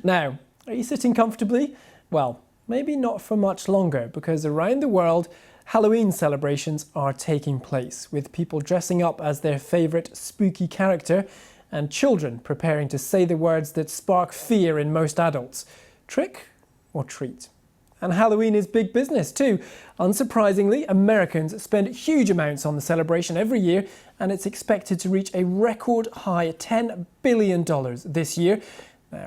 Now, are you sitting comfortably? Well, maybe not for much longer, because around the world, Halloween celebrations are taking place, with people dressing up as their favourite spooky character and children preparing to say the words that spark fear in most adults. Trick or treat? And Halloween is big business too. Unsurprisingly, Americans spend huge amounts on the celebration every year, and it's expected to reach a record high $10 billion this year.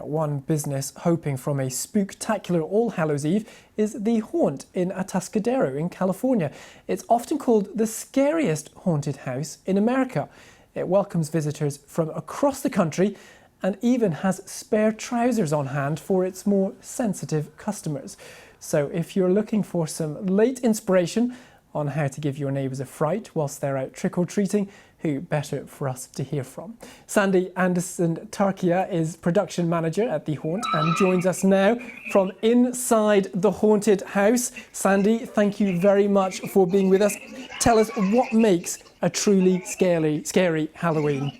One business hoping from a spooktacular All Hallows Eve is the Haunt in Atascadero in California. It's often called the scariest haunted house in America. It welcomes visitors from across the country and even has spare trousers on hand for its more sensitive customers. So if you're looking for some late inspiration on how to give your neighbours a fright whilst they're out trick-or-treating, who better for us to hear from? Sandy Anderson-Tarkia is production manager at the Haunt and joins us now from inside the haunted house. Sandy, thank you very much for being with us. Tell us what makes a truly scary Halloween.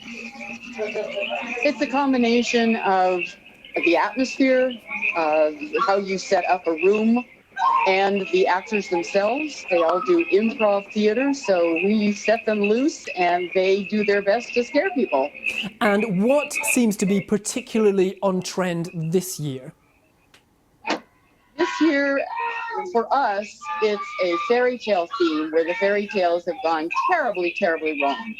It's a combination of the atmosphere, how you set up a room, and the actors themselves. They all do improv theater, so we set them loose and they do their best to scare people. And what seems to be particularly on trend this year? This year, for us, it's a fairy tale theme where the fairy tales have gone terribly, terribly wrong.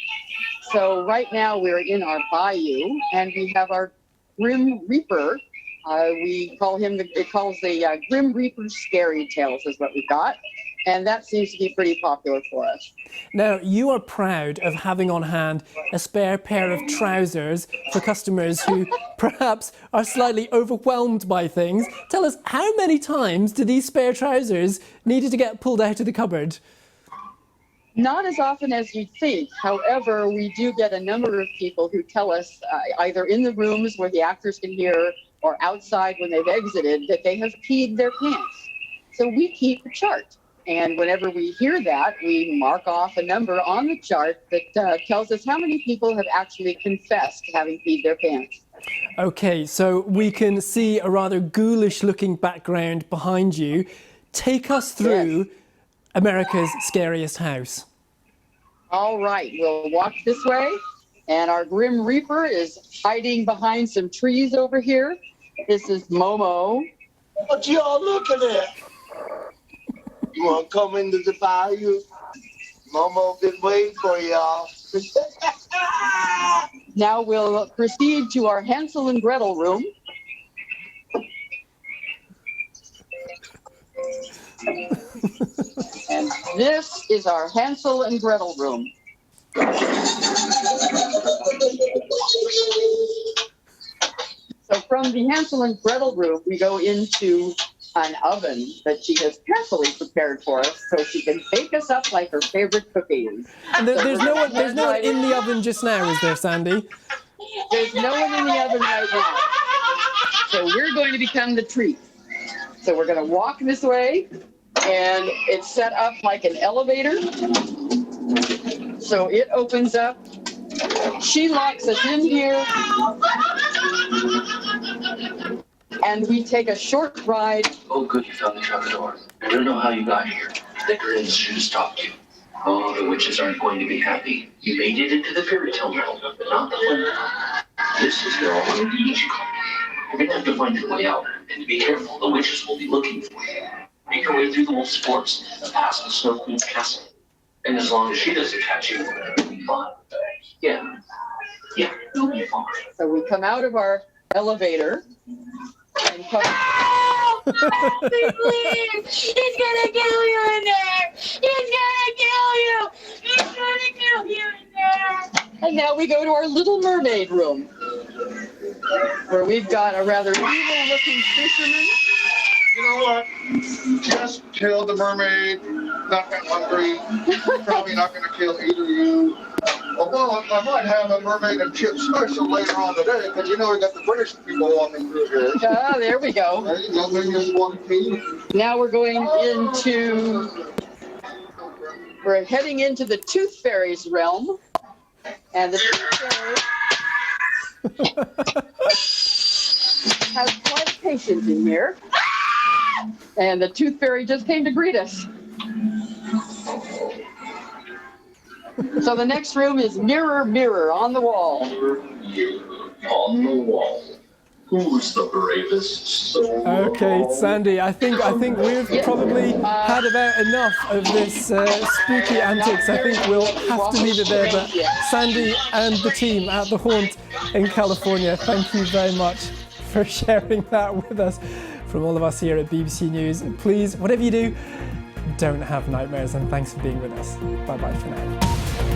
So right now we're in our bayou and we have our Grim Reaper. We call him, the Grim Reaper Scary Tales is what we've got. And that seems to be pretty popular for us. Now, you are proud of having on hand a spare pair of trousers for customers who perhaps are slightly overwhelmed by things. Tell us, how many times do these spare trousers need to get pulled out of the cupboard? Not as often as you'd think. However, we do get a number of people who tell us, either in the rooms where the actors can hear or outside when they've exited, that they have peed their pants. So we keep a chart. And whenever we hear that, we mark off a number on the chart that tells us how many people have actually confessed having peed their pants. Okay, so we can see a rather ghoulish looking background behind you. Take us through America's scariest house. All right, we'll walk this way. And our Grim Reaper is hiding behind some trees over here. This is Momo. What y'all looking at? You want to come into the bayou? Momo been waiting for y'all. Now we'll proceed to our Hansel and Gretel room. And this is our Hansel and Gretel room. So from the Hansel and Gretel room, we go into an oven that she has carefully prepared for us so she can bake us up like her favorite cookies. And there's no one in the oven just now, is there, Sandy? There's no one in the oven right now. So we're going to become the treat. So we're going to walk this way, and it's set up like an elevator. So it opens up. She locks us in here. And we take a short ride. Oh, good, you found the trapdoor. I don't know how you got here. The Grimms should have stopped you. Oh, the witches aren't going to be happy. You made it into the fairy tale realm, but not the fun. This is where all the beach come. You're going to have to find your way out, and be careful. The witches will be looking for you. Make your way through the wolf's forest and past the Snow Queen's castle. And as long as she doesn't catch you, you'll be fine. Yeah, you'll be fine. So we come out of our elevator and come. Please! He's gonna kill you in there! He's gonna kill you! He's gonna kill you in there! And now we go to our Little Mermaid room, where we've got a rather evil-looking fisherman. You know what? Just kill the mermaid. Not that hungry. Probably not going to kill either of you. Although I might have a mermaid and chip special later on today, because you know we got the British people walking through here. Ah, there we go. There you go. Maybe just one piece. Now we're heading into the Tooth Fairy's realm. And the Tooth Fairy has quite patient in here. And the tooth fairy just came to greet us. So the next room is mirror, mirror on the wall. On the wall. Who's the bravest soul? Okay, Sandy, I think we've probably had about enough of this spooky antics. I think we'll have to leave it there. But Sandy and the team at the Haunt in California, thank you very much for sharing that with us. From all of us here at BBC News, please, whatever you do, don't have nightmares, and thanks for being with us. Bye-bye for now.